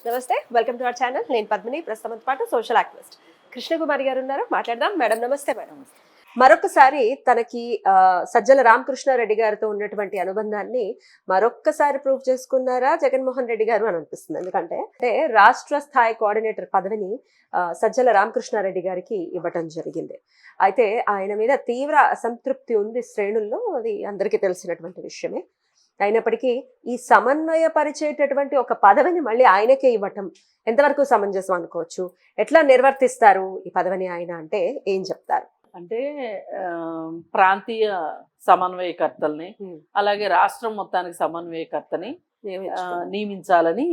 నమస్తే, welcome to our channel. నేను పద్మిని, ప్రస్తుతం పాటు సోషల్ యాక్టివిస్ట్ కృష్ణకుమారి గారు ఉన్నారు. మాట్లాడదాం. మేడం నమస్తే. మేడం మరొకసారి తనకి సజ్జల రామకృష్ణారెడ్డి గారితో ఉన్నటువంటి అనుబంధాన్ని మరొక్కసారి ప్రూవ్ చేసుకున్నారా జగన్మోహన్ రెడ్డి గారు అని అనిపిస్తుంది. ఎందుకంటే రాష్ట్ర స్థాయి కోఆర్డినేటర్ పదవిని సజ్జల రామకృష్ణారెడ్డి గారికి ఇవ్వటం జరిగింది. అయితే ఆయన మీద తీవ్ర అసంతృప్తి ఉంది శ్రేణుల్లో, అది అందరికీ తెలిసినటువంటి విషయమే. అయినప్పటికీ ఈ సమన్వయపరిచేటటువంటి ఒక పదవిని మళ్ళీ ఆయనకే ఇవ్వటం ఎంతవరకు సమంజసం అనుకోవచ్చు? ఎట్లా నిర్వర్తిస్తారు ఈ పదవిని ఆయన అంటే ఏం చెప్తారు? అంటే ప్రాంతీయ సమన్వయకర్తల్ని అలాగే రాష్ట్రం మొత్తానికి సమన్వయకర్తని నియమించాలని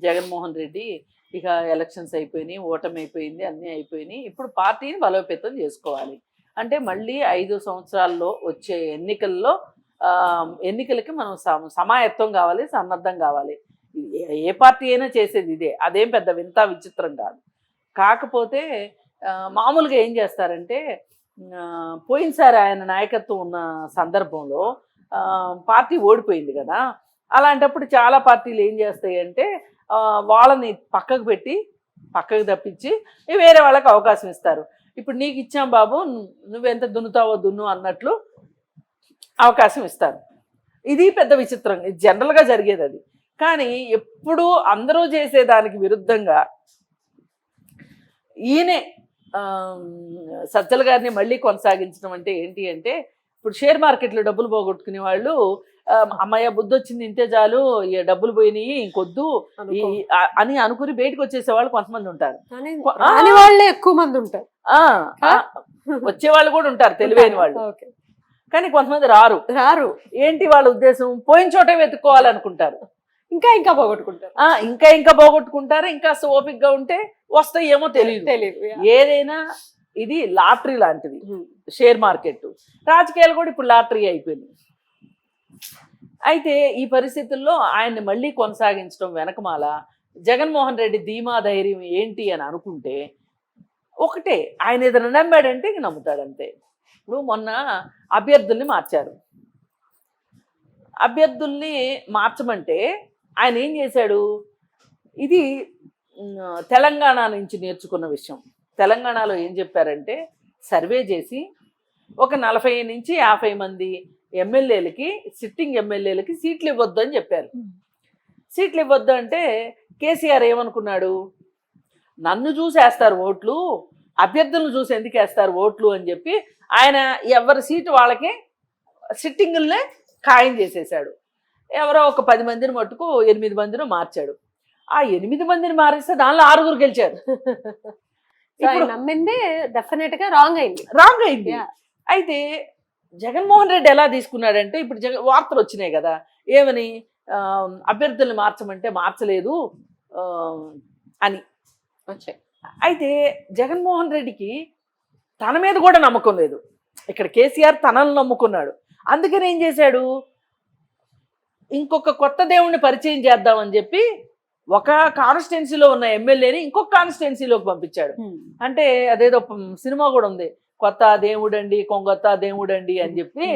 జగన్మోహన్ రెడ్డి ఇక ఎలక్షన్స్ అయిపోయినాయి, ఓటమి అయిపోయింది, అన్నీ అయిపోయినాయి. ఇప్పుడు పార్టీని బలోపేతం చేసుకోవాలి అంటే మళ్ళీ 5 సంవత్సరాల్లో వచ్చే ఎన్నికలకి మనం సమాయత్తం కావాలి, సన్నద్ధం కావాలి. ఏ పార్టీ అయినా చేసేది ఇదే, అదేం పెద్ద వింత విచిత్రం కాదు. కాకపోతే మామూలుగా ఏం చేస్తారంటే పోయినసారి ఆయన నాయకత్వం ఉన్న సందర్భంలో పార్టీ ఓడిపోయింది కదా, అలాంటప్పుడు చాలా పార్టీలు ఏం చేస్తాయి అంటే వాళ్ళని పక్కకు తప్పించి వేరే వాళ్ళకి అవకాశం ఇస్తారు. ఇప్పుడు నీకు ఇచ్చాం బాబు, నువ్వెంత దున్నుతావో దున్ను అన్నట్లు అవకాశం ఇస్తారు. ఇది పెద్ద విచిత్రం, ఇది జనరల్గా జరిగేది. అది కానీ ఎప్పుడూ అందరూ చేసేదానికి విరుద్ధంగా ఈయనే సజ్జల గారిని మళ్ళీ కొనసాగించడం అంటే ఏంటి అంటే, ఇప్పుడు షేర్ మార్కెట్లో డబ్బులు పోగొట్టుకునే వాళ్ళు అమ్మాయ బుద్ధి వచ్చింది ఇంతే చాలు, ఈ డబ్బులు పోయినాయి ఇంకొద్దు అని అనుకుని బయటకు వచ్చేసేవాళ్ళు కొంతమంది ఉంటారు. వాళ్ళే ఎక్కువ మంది ఉంటారు, వచ్చేవాళ్ళు కూడా ఉంటారు తెలివైన వాళ్ళు. కానీ కొంతమంది రారు. ఏంటి వాళ్ళ ఉద్దేశం? పోయిన చోటే వెతుక్కోవాలనుకుంటారు, ఇంకా పోగొట్టుకుంటారు. ఇంకా ఓపికగా ఉంటే వస్తాయేమో తెలియదు. ఏదైనా ఇది లాటరీ లాంటిది షేర్ మార్కెట్. రాజకీయాలు కూడా ఇప్పుడు లాటరీ అయిపోయింది. అయితే ఈ పరిస్థితుల్లో ఆయన్ని మళ్ళీ కొనసాగించడం వెనకమాల జగన్మోహన్ రెడ్డి ధీమా ధైర్యం ఏంటి అని అనుకుంటే ఒకటే, ఆయన ఏదైనా నమ్మాడంటే ఇంక నమ్ముతాడంతే. ఇప్పుడు మొన్న అభ్యర్థుల్ని మార్చారు. అభ్యర్థుల్ని మార్చమంటే ఆయన ఏం చేశాడు? ఇది తెలంగాణ నుంచి నేర్చుకున్న విషయం. తెలంగాణలో ఏం చెప్పారంటే సర్వే చేసి ఒక 40 నుంచి 50 మంది ఎమ్మెల్యేలకి, సిట్టింగ్ ఎమ్మెల్యేలకి సీట్లు ఇవ్వద్దు అని చెప్పారు. సీట్లు ఇవ్వద్దు అంటే కేసీఆర్ ఏమనుకున్నాడు? నన్ను చూసి వేస్తారు ఓట్లు, అభ్యర్థులను చూసి ఎందుకు వేస్తారు ఓట్లు అని చెప్పి ఆయన ఎవరి సీటు వాళ్ళకి సిట్టింగుల్నే ఖాయం చేసేసాడు. ఎవరో ఒక 10 మందిని మట్టుకు 8 మందిని మార్చాడు. ఆ 8 మందిని మారిస్తే దానిలో 6 గెలిచారు. ఇప్పుడు నమ్మింది డెఫినెట్ గా రాంగ్ అయింది. అయితే జగన్మోహన్ రెడ్డి ఎలా తీసుకున్నాడంటే, ఇప్పుడు వార్తలు వచ్చినాయి కదా, ఏమని అభ్యర్థుల్ని మార్చమంటే మార్చలేదు అని వచ్చాయి. అయితే జగన్మోహన్ రెడ్డికి తన మీద కూడా నమ్మకం లేదు. ఇక్కడ కేసీఆర్ తనను నమ్ముకున్నాడు. అందుకని ఏం చేశాడు? ఇంకొక కొత్త దేవుణ్ణి పరిచయం చేద్దామని చెప్పి ఒక కాన్స్టిట్యున్సీలో ఉన్న ఎమ్మెల్యేని ఇంకొక కాన్స్టిట్యున్సీలోకి పంపించాడు. అంటే అదేదో సినిమా కూడా ఉంది, కొత్త దేవుడండి కొంగొత్త దేవుడండి అని చెప్పి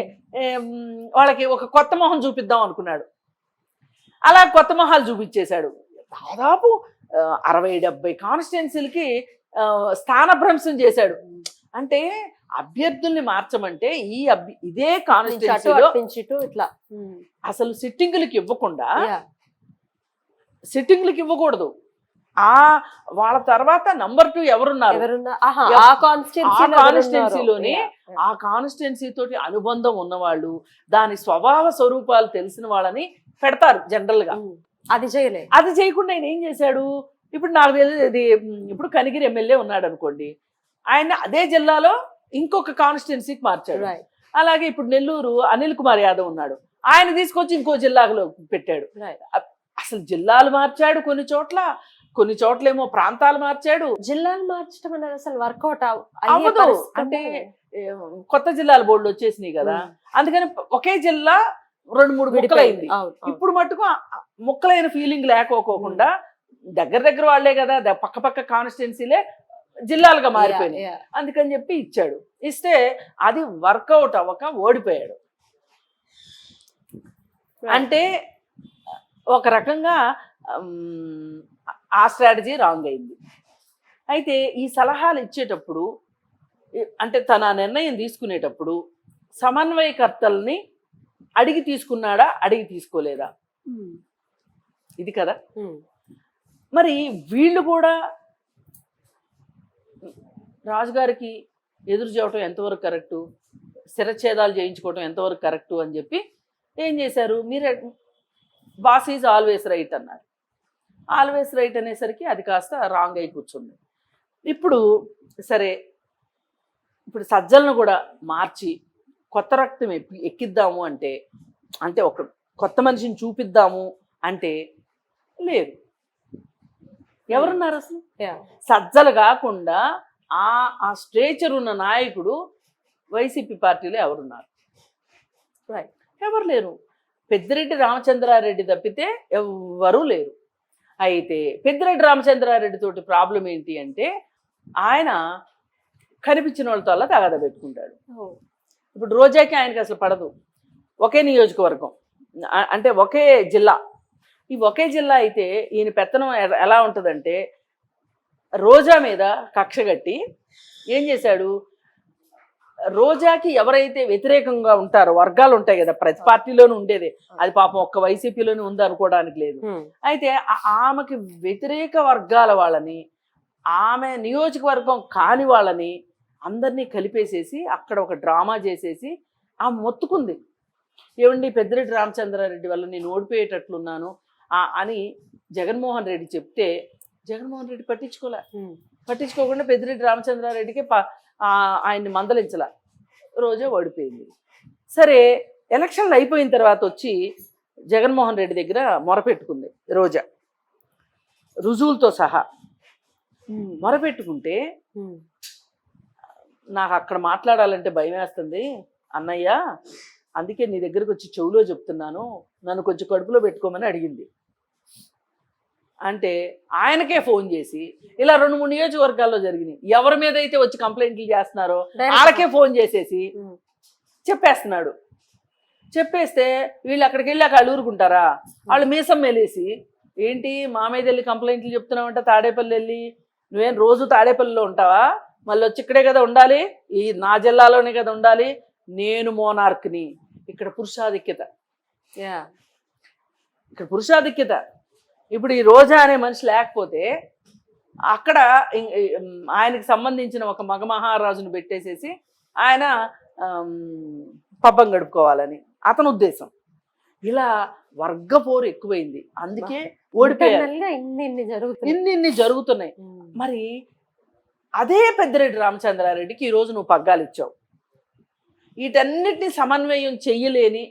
వాళ్ళకి ఒక కొత్త మొహం చూపిద్దాం అనుకున్నాడు. అలా కొత్త మొహాలు చూపించేశాడు. దాదాపు 60-70 కాన్స్టిట్యున్సీలకి స్థానభ్రంశం చేశాడు. అంటే అభ్యర్థుల్ని మార్చమంటే ఇదే కాన్స్టిట్యున్సీలో ఇట్లా అసలు సిట్టింగులకి ఇవ్వకూడదు. వాళ్ళ తర్వాత నంబర్ 2 ఎవరున్నారు ఆ కాన్స్టిట్యున్సీలోనే, ఆ కాన్స్టిట్యున్సీ తోటి అనుబంధం ఉన్నవాళ్ళు, దాని స్వభావ స్వరూపాలు తెలిసిన వాళ్ళని పెడతారు జనరల్ గా. అది చేయకుండా ఆయన ఏం చేశాడు? ఇప్పుడు నాకు తెలియదు, ఇప్పుడు కనిగిరి ఎమ్మెల్యే ఉన్నాడు అనుకోండి, ఆయన అదే జిల్లాలో ఇంకొక కాన్స్టిట్యున్సీకి మార్చాడు. అలాగే ఇప్పుడు నెల్లూరు అనిల్ కుమార్ యాదవ్ ఉన్నాడు, ఆయన తీసుకొచ్చి ఇంకో జిల్లాలో పెట్టాడు. అసలు జిల్లాలు మార్చాడు, కొన్ని చోట్లేమో ప్రాంతాలు మార్చాడు. జిల్లాలు మార్చడం అనేది అసలు వర్కౌట్ అవ్వదు. అంటే కొత్త జిల్లాల బోర్డులు వచ్చేసినాయి కదా, అందుకని ఒకే జిల్లా 2-3 ముక్కలైంది. ఇప్పుడు మట్టుకు ముక్కలైన ఫీలింగ్ లేకపోకుండా దగ్గర వాళ్ళే కదా, పక్క కాన్స్టిట్యున్సీలే జిల్లాలుగా మారిపోయినాయి. అందుకని చెప్పి ఇచ్చాడు. ఇస్తే అది వర్కౌట్ అవ్వక ఓడిపోయాడు. అంటే ఒక రకంగా ఆ స్ట్రాటజీ రాంగ్ అయింది. అయితే ఈ సలహాలు ఇచ్చేటప్పుడు అంటే తన నిర్ణయం తీసుకునేటప్పుడు సమన్వయకర్తల్ని అడిగి తీసుకున్నాడా, అడిగి తీసుకోలేదా, ఇది కదా. మరి వీళ్ళు కూడా రాజుగారికి ఎదురు చేయటం ఎంతవరకు కరెక్టు, శిరఛేదాలు చేయించుకోవటం ఎంతవరకు కరెక్టు అని చెప్పి ఏం చేశారు, మీరే బాస్ ఈజ్ ఆల్వేస్ రైట్ అన్నారు. ఆల్వేస్ రైట్ అనేసరికి అది కాస్త రాంగ్ అయి కూర్చుంది. ఇప్పుడు సరే, ఇప్పుడు సజ్జలను కూడా మార్చి కొత్త రక్తం ఎక్కిద్దాము అంటే, అంటే ఒక కొత్త మనిషిని చూపిద్దాము అంటే లేరు. ఎవరున్నారు అసలు? సజ్జలు కాకుండా ఆ స్ట్రేచర్ ఉన్న నాయకుడు వైసీపీ పార్టీలో ఎవరున్నారు? ఎవరు లేరు. పెద్దిరెడ్డి రామచంద్రారెడ్డి తప్పితే ఎవ్వరూ లేరు. అయితే పెద్దిరెడ్డి రామచంద్రారెడ్డి తోటి ప్రాబ్లం ఏంటి అంటే, ఆయన కనిపించిన వాళ్ళతో అలా తగాద పెట్టుకుంటాడు. ఇప్పుడు రోజాకి ఆయనకి అసలు పడదు. ఒకే నియోజకవర్గం, అంటే ఒకే జిల్లా. ఈ ఒకే జిల్లా అయితే ఈయన పెత్తనం ఎలా ఉంటుందంటే, రోజా మీద కక్ష కట్టి ఏం చేశాడు, రోజాకి ఎవరైతే వ్యతిరేకంగా ఉంటారో వర్గాలు ఉంటాయి కదా, ప్రతి పార్టీలోనూ ఉండేది, అది పాపం ఒక్క వైసీపీలోనే ఉంది అనుకోవడానికి లేదు. అయితే ఆమెకి వ్యతిరేక వర్గాల వాళ్ళని, ఆమె నియోజకవర్గం కాని వాళ్ళని అందరినీ కలిపేసేసి అక్కడ ఒక డ్రామా చేసేసి ఆమె మొత్తుకుంది. ఏమండి, పెద్దిరెడ్డి రామచంద్రారెడ్డి వల్ల నేను ఓడిపోయేటట్లున్నాను అని జగన్మోహన్ రెడ్డి చెప్తే జగన్మోహన్ రెడ్డి పట్టించుకోకుండా పెద్దిరెడ్డి రామచంద్రారెడ్డికి ఆయన్ని మందలించలా, రోజే ఓడిపోయింది. సరే, ఎలక్షన్లు అయిపోయిన తర్వాత వచ్చి జగన్మోహన్ రెడ్డి దగ్గర మొరపెట్టుకుంది రోజా, రుజువులతో సహా మొరపెట్టుకుంటే, నాకు అక్కడ మాట్లాడాలంటే భయం వేస్తుంది అన్నయ్య, అందుకే నీ దగ్గరకు వచ్చి చెవులో చెప్తున్నాను, నన్ను కొంచెం కడుపులో పెట్టుకోమని అడిగింది. అంటే ఆయనకే ఫోన్ చేసి ఇలా 2-3 నియోజకవర్గాల్లో జరిగినాయి, ఎవరి మీద అయితే వచ్చి కంప్లైంట్లు చేస్తున్నారో వాళ్ళకే ఫోన్ చేసేసి చెప్పేస్తున్నాడు. చెప్పేస్తే వీళ్ళు అక్కడికి వెళ్ళాక వాళ్ళు ఊరుకుంటారా? వాళ్ళు మీసం మేలేసి, ఏంటి మా మీద వెళ్ళి కంప్లైంట్లు చెప్తున్నావంటే, తాడేపల్లి వెళ్ళి నువ్వేం రోజు తాడేపల్లిలో ఉంటావా, మళ్ళీ వచ్చి ఇక్కడే కదా ఉండాలి, ఈ నా జిల్లాలోనే కదా ఉండాలి, నేను మోనార్క్ని, ఇక్కడ పురుషాధిక్యత, ఇక్కడ పురుషాధిక్యత. ఇప్పుడు ఈ రోజా అనే మనిషి లేకపోతే అక్కడ ఆయనకి సంబంధించిన ఒక మగ మహారాజును పెట్టేసేసి ఆయన పబ్బం గడుపుకోవాలని అతని ఉద్దేశం. ఇలా వర్గపోరు ఎక్కువైంది, అందుకే ఓడిపోయారు. ఇన్ని జరుగుతున్నాయి. మరి అదే పెద్దిరెడ్డి రామచంద్రారెడ్డికి ఈరోజు నువ్వు పగ్గాలు ఇచ్చావు. వీటన్నిటిని సమన్వయం చెయ్యలేని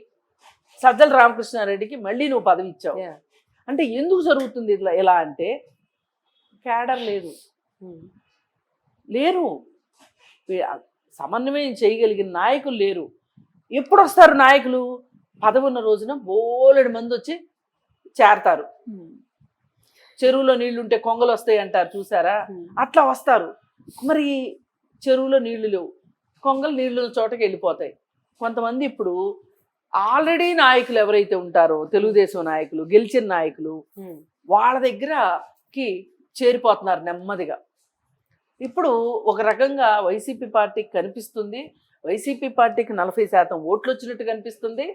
సజ్జల రామకృష్ణారెడ్డికి మళ్ళీ నువ్వు పదవి ఇచ్చావు. అంటే ఎందుకు జరుగుతుంది ఇలా అంటే, క్యాడర్ లేరు, సమన్వయం చేయగలిగిన నాయకులు లేరు. ఎప్పుడు వస్తారు నాయకులు? పదవి ఉన్న రోజున బోలెడు మంది వచ్చి చేరతారు. చెరువులో నీళ్లుంటే కొంగలు వస్తాయి అంటారు చూసారా, అట్లా వస్తారు. మరి చెరువులో నీళ్లు లేవు, కొంగలు నీళ్లు చోటకి వెళ్ళిపోతాయి. కొంతమంది ఇప్పుడు ఆల్రెడీ నాయకులు ఎవరైతే ఉంటారో, తెలుగుదేశం నాయకులు, గెలిచిన నాయకులు, వాళ్ళ దగ్గరకి చేరిపోతున్నారు నెమ్మదిగా. ఇప్పుడు ఒక రకంగా వైసీపీ పార్టీకి కనిపిస్తుంది, వైసీపీ పార్టీకి 40% ఓట్లు వచ్చినట్టు కనిపిస్తుంది,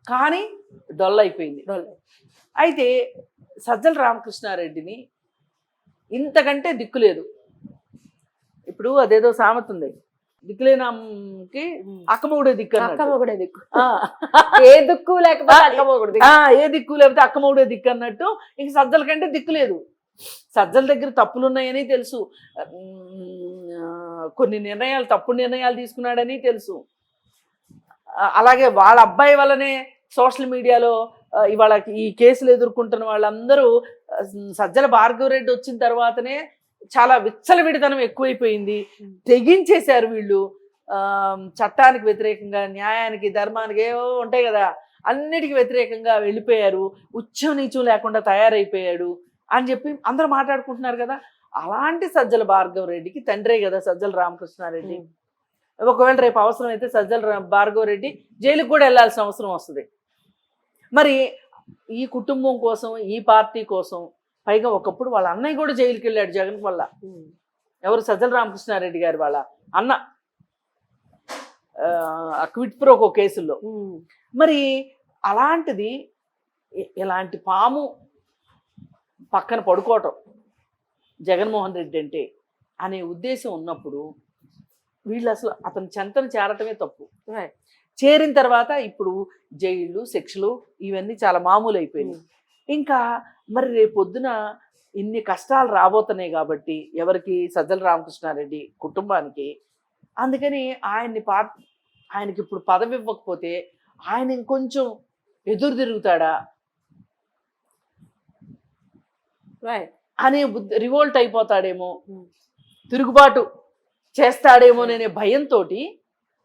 కానీ డొల్లైపోయింది. అయితే సజ్జల రామకృష్ణారెడ్డిని ఇంతకంటే దిక్కులేదు. ఇప్పుడు అదేదో సామెత ఉంది, దిక్కులేనాకి అక్కమొగుడే దిక్కు. ఏ దిక్కు లేకపోతే ఏ దిక్కు లేకపోతే అక్కమొగుడే దిక్కు అన్నట్టు ఇంక సజ్జల కంటే దిక్కు లేదు. సజ్జల దగ్గర తప్పులు ఉన్నాయని తెలుసు, కొన్ని తప్పుడు నిర్ణయాలు తీసుకున్నాడని తెలుసు. అలాగే వాళ్ళ అబ్బాయి వల్లనే సోషల్ మీడియాలో ఇవాళ ఈ కేసులు ఎదుర్కొంటున్న వాళ్ళందరూ సజ్జల భార్గవరెడ్డి వచ్చిన తర్వాతనే చాలా విచ్చలవిడితనం ఎక్కువైపోయింది, తెగించేశారు వీళ్ళు. చట్టానికి వ్యతిరేకంగా, న్యాయానికి, ధర్మానికి ఏవో ఉంటాయి కదా, అన్నిటికీ వ్యతిరేకంగా వెళ్ళిపోయారు, ఉచ్చం నీచం లేకుండా తయారైపోయాడు అని చెప్పి అందరూ మాట్లాడుకుంటున్నారు కదా. అలాంటి సజ్జల భార్గవరెడ్డికి తండ్రే కదా సజ్జల రామకృష్ణారెడ్డి. ఒకవేళ రేపు అవసరం అయితే సజ్జల భార్గవరెడ్డి జైలుకి కూడా వెళ్ళాల్సిన అవసరం వస్తుంది. మరి ఈ కుటుంబం కోసం, ఈ పార్టీ కోసం, పైగా ఒకప్పుడు వాళ్ళ అన్నయ్య కూడా జైలుకి వెళ్ళాడు జగన్ వల్ల. ఎవరు? సజ్జల రామకృష్ణారెడ్డి గారు వాళ్ళ అన్న, క్విట్ ప్రోకో కేసుల్లో. మరి అలాంటిది ఇలాంటి పాము పక్కన పడుకోవటం జగన్మోహన్ రెడ్డి అంటే అనే ఉద్దేశం ఉన్నప్పుడు వీళ్ళు అసలు అతని చెంతను చేరటమే తప్పు. చేరిన తర్వాత ఇప్పుడు జైళ్ళు, శిక్షలు ఇవన్నీ చాలా మామూలు అయిపోయినాయి. ఇంకా మరి రేపొద్దున ఇన్ని కష్టాలు రాబోతున్నాయి కాబట్టి ఎవరికి? సజ్జల రామకృష్ణారెడ్డి కుటుంబానికి. అందుకని ఆయనకి ఇప్పుడు పదవి ఇవ్వకపోతే ఆయన ఇంకొంచెం ఎదురు తిరుగుతాడా అనే రివోల్ట్ అయిపోతాడేమో, తిరుగుబాటు చేస్తాడేమోననే భయంతో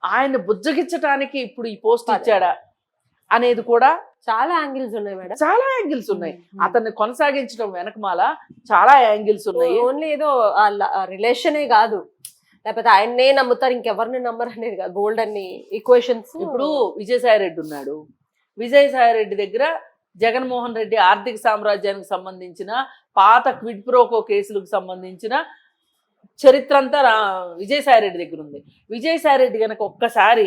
ఆయన బుజ్జగించడానికి ఇప్పుడు ఈ పోస్ట్ ఇచ్చాడా అనేది కూడా చాలా యాంగిల్స్ ఉన్నాయి మేడం. చాలా యాంగిల్స్ ఉన్నాయి. అతన్ని కొనసాగించడం వెనకమాల చాలా యాంగిల్స్ ఉన్నాయి. ఓన్లీ ఏదో రిలేషనే కాదు, లేకపోతే ఆయన్నే నమ్ముతారు ఇంకెవరిని నమ్మరు అనేది కాదు, బోల్డ్ అన్ని ఈక్వేషన్స్. ఇప్పుడు విజయసాయిరెడ్డి ఉన్నాడు. విజయసాయిరెడ్డి దగ్గర జగన్మోహన్ రెడ్డి ఆర్థిక సామ్రాజ్యానికి సంబంధించిన పాత క్విడ్ ప్రోకో కేసులకు సంబంధించిన చరిత్ర అంతా విజయసాయిరెడ్డి దగ్గర ఉంది. విజయసాయిరెడ్డి కనుక ఒక్కసారి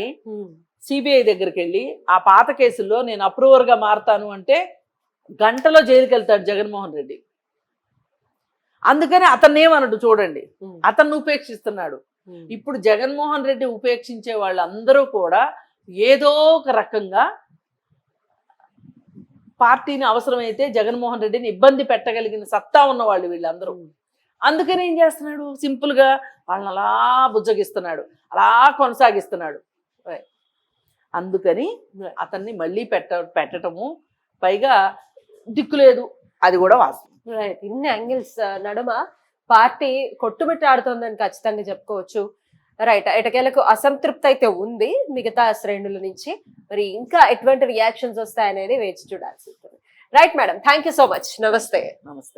సిబిఐ దగ్గరికి వెళ్ళి ఆ పాత కేసుల్లో నేను అప్రూవర్గా మారతాను అంటే గంటలో జైలుకి వెళ్తాడు జగన్మోహన్ రెడ్డి. అందుకని అతన్ని ఏమన్నాడు చూడండి, అతన్ని ఉపేక్షిస్తున్నాడు. ఇప్పుడు జగన్మోహన్ రెడ్డి ఉపేక్షించే వాళ్ళందరూ కూడా ఏదో ఒక రకంగా పార్టీని అవసరమైతే జగన్మోహన్ రెడ్డిని ఇబ్బంది పెట్టగలిగిన సత్తా ఉన్నవాళ్ళు వీళ్ళందరూ. అందుకని ఏం చేస్తున్నాడు? సింపుల్గా వాళ్ళని అలా బుజ్జగిస్తున్నాడు, అలా కొనసాగిస్తున్నాడు. అందుకని అతన్ని మళ్ళీ పెట్టటము, పైగా దిక్కులేదు, అది కూడా వాస్తవం. రైట్. ఇన్ని యాంగిల్స్ నడుమ పార్టీ కొట్టుమిట్టాడుతోందని ఖచ్చితంగా చెప్పుకోవచ్చు. రైట్. ఎటకేలకు అసంతృప్తి అయితే ఉంది మిగతా శ్రేణుల నుంచి. మరి ఇంకా ఎటువంటి రియాక్షన్స్ వస్తాయనేది వేచి చూడాల్సి ఉంటుంది. Right madam, thank you so much. నమస్తే. నమస్తే.